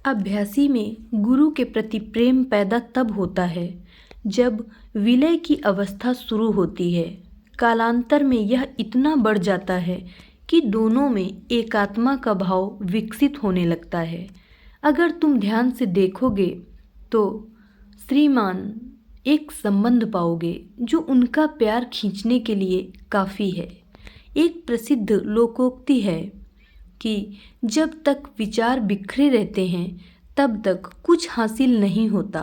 अभ्यासी में गुरु के प्रति प्रेम पैदा तब होता है जब विलय की अवस्था शुरू होती है। कालांतर में यह इतना बढ़ जाता है कि दोनों में एकात्मा का भाव विकसित होने लगता है। अगर तुम ध्यान से देखोगे तो श्रीमान एक संबंध पाओगे जो उनका प्यार खींचने के लिए काफ़ी है। एक प्रसिद्ध लोकोक्ति है कि जब तक विचार बिखरे रहते हैं तब तक कुछ हासिल नहीं होता।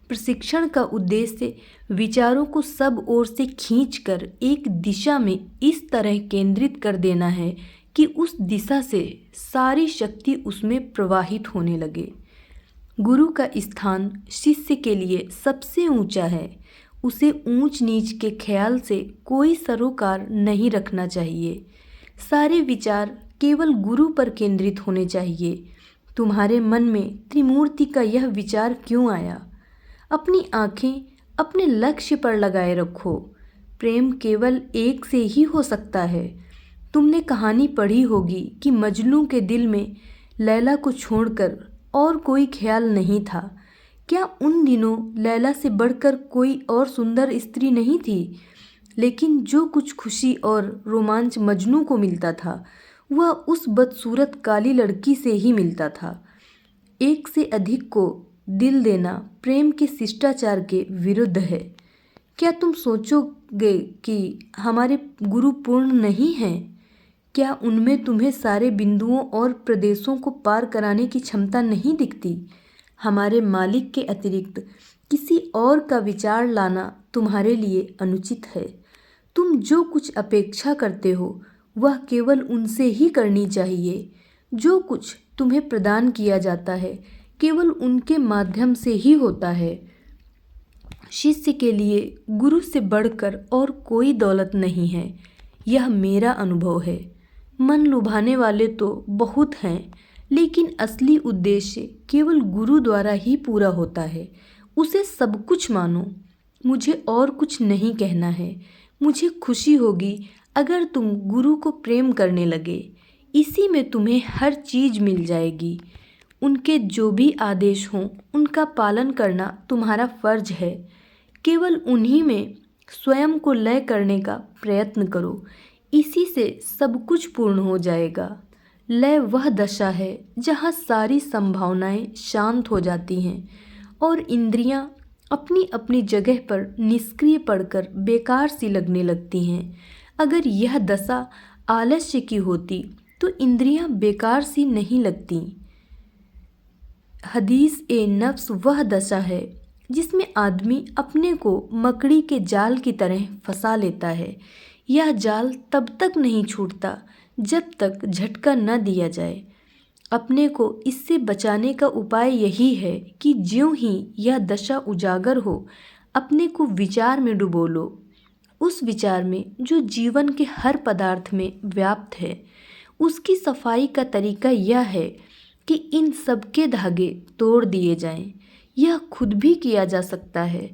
प्रशिक्षण का उद्देश्य विचारों को सब ओर से खींचकर एक दिशा में इस तरह केंद्रित कर देना है कि उस दिशा से सारी शक्ति उसमें प्रवाहित होने लगे। गुरु का स्थान शिष्य के लिए सबसे ऊंचा है। उसे ऊंच नीच के ख्याल से कोई सरोकार नहीं रखना चाहिए। सारे विचार केवल गुरु पर केंद्रित होने चाहिए। तुम्हारे मन में त्रिमूर्ति का यह विचार क्यों आया? अपनी आंखें अपने लक्ष्य पर लगाए रखो। प्रेम केवल एक से ही हो सकता है। तुमने कहानी पढ़ी होगी कि मजनू के दिल में लैला को छोड़कर और कोई ख्याल नहीं था। क्या उन दिनों लैला से बढ़कर कोई और सुंदर स्त्री नहीं थी? लेकिन जो कुछ खुशी और रोमांच मजनू को मिलता था वह उस बदसूरत काली लड़की से ही मिलता था। एक से अधिक को दिल देना प्रेम के शिष्टाचार के विरुद्ध है। क्या तुम सोचोगे कि हमारे गुरु पूर्ण नहीं हैं? क्या उनमें तुम्हें सारे बिंदुओं और प्रदेशों को पार कराने की क्षमता नहीं दिखती? हमारे मालिक के अतिरिक्त किसी और का विचार लाना तुम्हारे लिए अनुचित है। तुम जो कुछ अपेक्षा करते हो वह केवल उनसे ही करनी चाहिए। जो कुछ तुम्हें प्रदान किया जाता है केवल उनके माध्यम से ही होता है। शिष्य के लिए गुरु से बढ़कर और कोई दौलत नहीं है। यह मेरा अनुभव है। मन लुभाने वाले तो बहुत हैं, लेकिन असली उद्देश्य केवल गुरु द्वारा ही पूरा होता है। उसे सब कुछ मानो। मुझे और कुछ नहीं कहना है। मुझे खुशी होगी अगर तुम गुरु को प्रेम करने लगे। इसी में तुम्हें हर चीज़ मिल जाएगी। उनके जो भी आदेश हों उनका पालन करना तुम्हारा फर्ज है। केवल उन्हीं में स्वयं को लय करने का प्रयत्न करो। इसी से सब कुछ पूर्ण हो जाएगा। लय वह दशा है जहाँ सारी संभावनाएं शांत हो जाती हैं और इंद्रियां अपनी अपनी जगह पर निष्क्रिय पड़कर बेकार सी लगने लगती हैं। अगर यह दशा आलस्य की होती तो इंद्रियां बेकार सी नहीं लगती। हदीस ए नफ्स वह दशा है जिसमें आदमी अपने को मकड़ी के जाल की तरह फंसा लेता है। यह जाल तब तक नहीं छूटता जब तक झटका न दिया जाए। अपने को इससे बचाने का उपाय यही है कि ज्यों ही यह दशा उजागर हो अपने को विचार में डुबो लो। उस विचार में जो जीवन के हर पदार्थ में व्याप्त है। उसकी सफाई का तरीका यह है कि इन सबके धागे तोड़ दिए जाएं। यह खुद भी किया जा सकता है।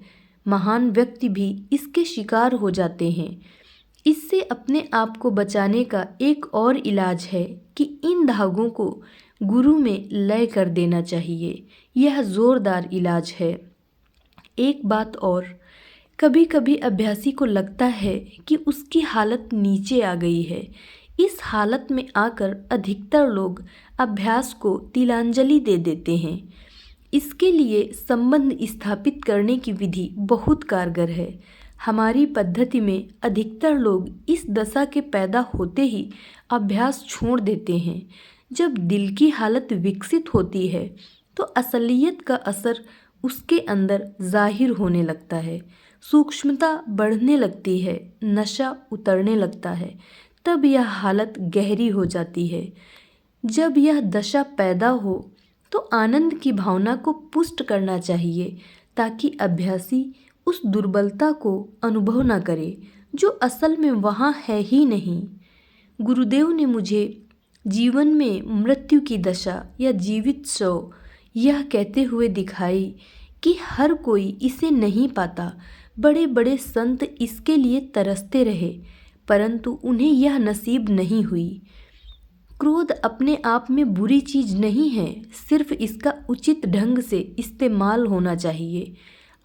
महान व्यक्ति भी इसके शिकार हो जाते हैं। इससे अपने आप को बचाने का एक और इलाज है कि इन धागों को गुरु में लय कर देना चाहिए। यह जोरदार इलाज है। एक बात और, कभी कभी अभ्यासी को लगता है कि उसकी हालत नीचे आ गई है। इस हालत में आकर अधिकतर लोग अभ्यास को तिलांजलि दे देते हैं। इसके लिए संबंध स्थापित करने की विधि बहुत कारगर है। हमारी पद्धति में अधिकतर लोग इस दशा के पैदा होते ही अभ्यास छोड़ देते हैं। जब दिल की हालत विकसित होती है तो असलियत का असर उसके अंदर जाहिर होने लगता है। सूक्ष्मता बढ़ने लगती है, नशा उतरने लगता है। तब यह हालत गहरी हो जाती है। जब यह दशा पैदा हो तो आनंद की भावना को पुष्ट करना चाहिए ताकि अभ्यासी उस दुर्बलता को अनुभव न करे जो असल में वहाँ है ही नहीं। गुरुदेव ने मुझे जीवन में मृत्यु की दशा या जीवित शव यह कहते हुए दिखाई कि हर कोई इसे नहीं पाता। बड़े बड़े संत इसके लिए तरसते रहे परंतु उन्हें यह नसीब नहीं हुई। क्रोध अपने आप में बुरी चीज नहीं है, सिर्फ इसका उचित ढंग से इस्तेमाल होना चाहिए।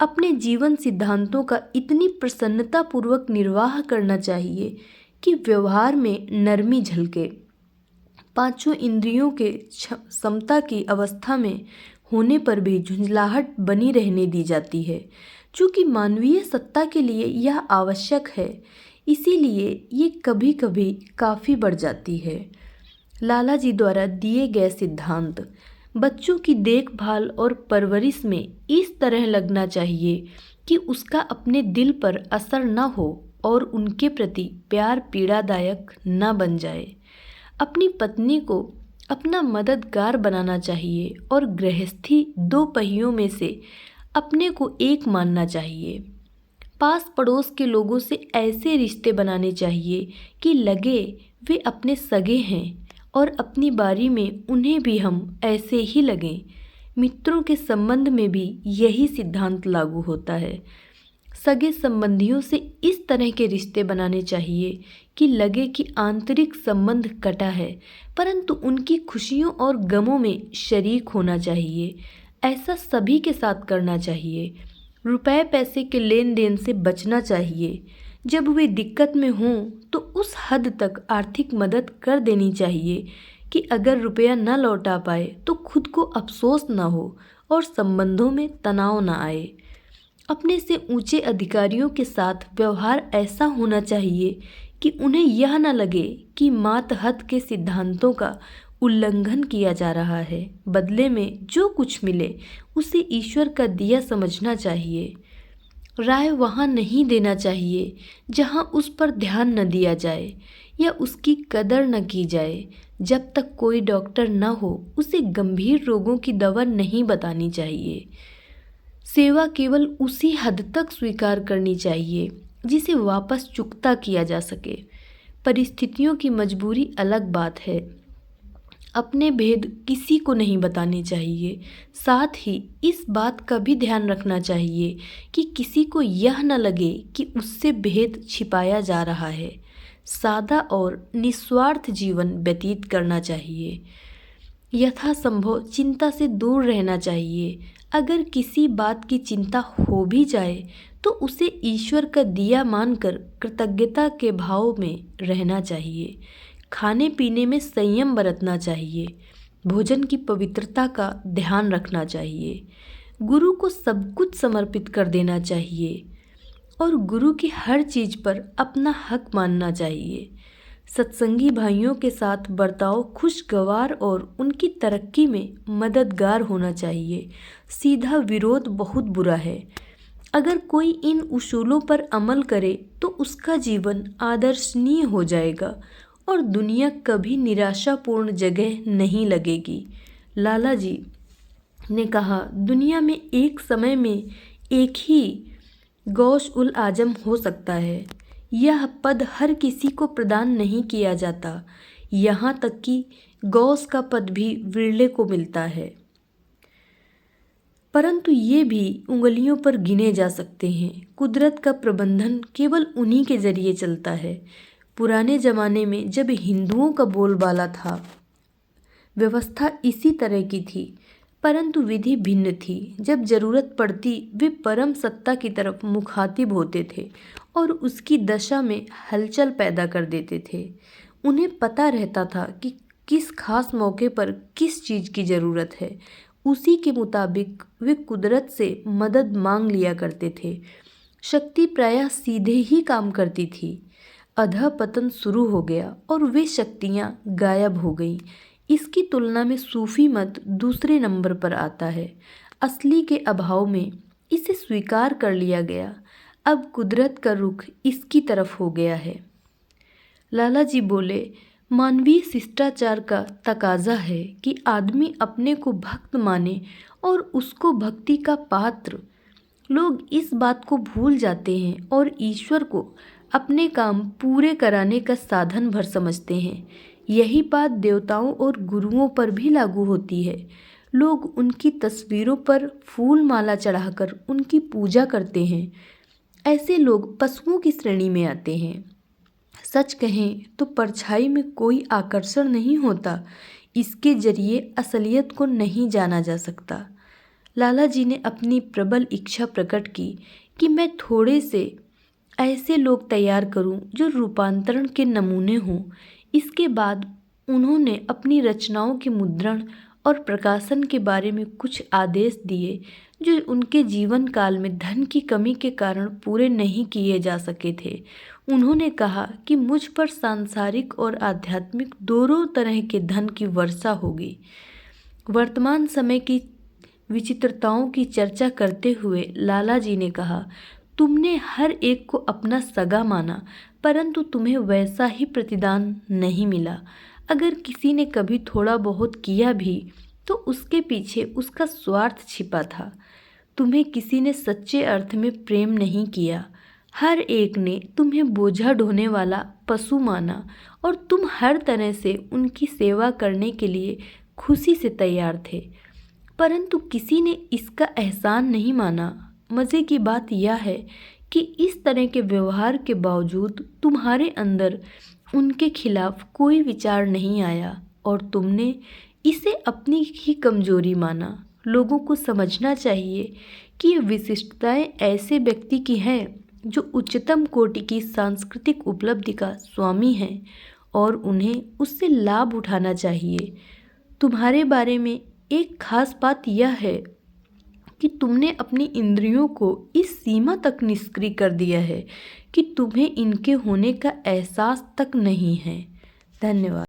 अपने जीवन सिद्धांतों का इतनी प्रसन्नतापूर्वक निर्वाह करना चाहिए कि व्यवहार में नरमी झलके। पांचों इंद्रियों के समता की अवस्था में होने पर भी झुंझलाहट बनी रहने दी जाती है। चूँकि मानवीय सत्ता के लिए यह आवश्यक है, इसीलिए ये कभी कभी काफ़ी बढ़ जाती है। लाला जी द्वारा दिए गए सिद्धांत बच्चों की देखभाल और परवरिश में इस तरह लगना चाहिए कि उसका अपने दिल पर असर न हो और उनके प्रति प्यार पीड़ादायक न बन जाए। अपनी पत्नी को अपना मददगार बनाना चाहिए और गृहस्थी दो पहियों में से अपने को एक मानना चाहिए। पास पड़ोस के लोगों से ऐसे रिश्ते बनाने चाहिए कि लगे वे अपने सगे हैं और अपनी बारी में उन्हें भी हम ऐसे ही लगें। मित्रों के संबंध में भी यही सिद्धांत लागू होता है। सगे संबंधियों से इस तरह के रिश्ते बनाने चाहिए कि लगे कि आंतरिक संबंध कटा है, परंतु उनकी खुशियों और गमों में शरीक होना चाहिए। ऐसा सभी के साथ करना चाहिए। रुपए पैसे के लेन देन से बचना चाहिए। जब वे दिक्कत में हों तो उस हद तक आर्थिक मदद कर देनी चाहिए कि अगर रुपया न लौटा पाए तो खुद को अफसोस न हो और संबंधों में तनाव न आए। अपने से ऊंचे अधिकारियों के साथ व्यवहार ऐसा होना चाहिए कि उन्हें यह न लगे कि मातहत के सिद्धांतों का उल्लंघन किया जा रहा है। बदले में जो कुछ मिले उसे ईश्वर का दिया समझना चाहिए। राय वहाँ नहीं देना चाहिए जहाँ उस पर ध्यान न दिया जाए या उसकी कदर न की जाए। जब तक कोई डॉक्टर न हो उसे गंभीर रोगों की दवा नहीं बतानी चाहिए। सेवा केवल उसी हद तक स्वीकार करनी चाहिए जिसे वापस चुकता किया जा सके। परिस्थितियों की मजबूरी अलग बात है। अपने भेद किसी को नहीं बताने चाहिए। साथ ही इस बात का भी ध्यान रखना चाहिए कि किसी को यह न लगे कि उससे भेद छिपाया जा रहा है। सादा और निस्वार्थ जीवन व्यतीत करना चाहिए। यथासंभव चिंता से दूर रहना चाहिए। अगर किसी बात की चिंता हो भी जाए तो उसे ईश्वर का दिया मानकर कृतज्ञता के भाव में रहना चाहिए। खाने पीने में संयम बरतना चाहिए। भोजन की पवित्रता का ध्यान रखना चाहिए। गुरु को सब कुछ समर्पित कर देना चाहिए और गुरु की हर चीज़ पर अपना हक मानना चाहिए। सत्संगी भाइयों के साथ बर्ताव खुशगवार और उनकी तरक्की में मददगार होना चाहिए। सीधा विरोध बहुत बुरा है। अगर कोई इन उसूलों पर अमल करे तो उसका जीवन आदर्शनीय हो जाएगा और दुनिया कभी निराशापूर्ण जगह नहीं लगेगी। लाला जी ने कहा, दुनिया में एक समय में एक ही गौस उल आजम हो सकता है। यह पद हर किसी को प्रदान नहीं किया जाता। यहाँ तक कि गौस का पद भी विरले को मिलता है, परंतु ये भी उंगलियों पर गिने जा सकते हैं। कुदरत का प्रबंधन केवल उन्हीं के जरिए चलता है। पुराने ज़माने में जब हिंदुओं का बोलबाला था, व्यवस्था इसी तरह की थी, परंतु विधि भिन्न थी। जब जरूरत पड़ती वे परम सत्ता की तरफ मुखातिब होते थे और उसकी दशा में हलचल पैदा कर देते थे। उन्हें पता रहता था कि किस खास मौके पर किस चीज़ की ज़रूरत है। उसी के मुताबिक वे कुदरत से मदद मांग लिया करते थे। शक्ति प्रायः सीधे ही काम करती थी। अधः पतन शुरू हो गया और वे शक्तियाँ गायब हो गईं। इसकी तुलना में सूफी मत दूसरे नंबर पर आता है। असली के अभाव में इसे स्वीकार कर लिया गया। अब कुदरत का रुख इसकी तरफ हो गया है। लाला जी बोले, मानवीय शिष्टाचार का तकाजा है कि आदमी अपने को भक्त माने और उसको भक्ति का पात्र। लोग इस बात को भूल जाते हैं और ईश्वर को अपने काम पूरे कराने का साधन भर समझते हैं। यही बात देवताओं और गुरुओं पर भी लागू होती है। लोग उनकी तस्वीरों पर फूल माला चढ़ाकर उनकी पूजा करते हैं। ऐसे लोग पशुओं की श्रेणी में आते हैं। सच कहें तो परछाई में कोई आकर्षण नहीं होता, इसके जरिए असलियत को नहीं जाना जा सकता। लाला जी ने अपनी प्रबल इच्छा प्रकट की कि मैं थोड़े से ऐसे लोग तैयार करूं जो रूपांतरण के नमूने हों। इसके बाद उन्होंने अपनी रचनाओं के मुद्रण और प्रकाशन के बारे में कुछ आदेश दिए जो उनके जीवन काल में धन की कमी के कारण पूरे नहीं किए जा सके थे। उन्होंने कहा कि मुझ पर सांसारिक और आध्यात्मिक दोनों तरह के धन की वर्षा होगी। वर्तमान समय की विचित्रताओं की चर्चा करते हुए लाला जी ने कहा, तुमने हर एक को अपना सगा माना, परंतु तुम्हें वैसा ही प्रतिदान नहीं मिला। अगर किसी ने कभी थोड़ा बहुत किया भी तो उसके पीछे उसका स्वार्थ छिपा था। तुम्हें किसी ने सच्चे अर्थ में प्रेम नहीं किया। हर एक ने तुम्हें बोझा ढोने वाला पशु माना और तुम हर तरह से उनकी सेवा करने के लिए खुशी से तैयार थे, परंतु किसी ने इसका एहसान नहीं माना। मज़े की बात यह है कि इस तरह के व्यवहार के बावजूद तुम्हारे अंदर उनके खिलाफ कोई विचार नहीं आया और तुमने इसे अपनी ही कमजोरी माना। लोगों को समझना चाहिए कि ये विशिष्टताएं ऐसे व्यक्ति की हैं जो उच्चतम कोटि की सांस्कृतिक उपलब्धि का स्वामी हैं और उन्हें उससे लाभ उठाना चाहिए। तुम्हारे बारे में एक खास बात यह है कि तुमने अपनी इंद्रियों को इस सीमा तक निष्क्रिय कर दिया है कि तुम्हें इनके होने का एहसास तक नहीं है। धन्यवाद।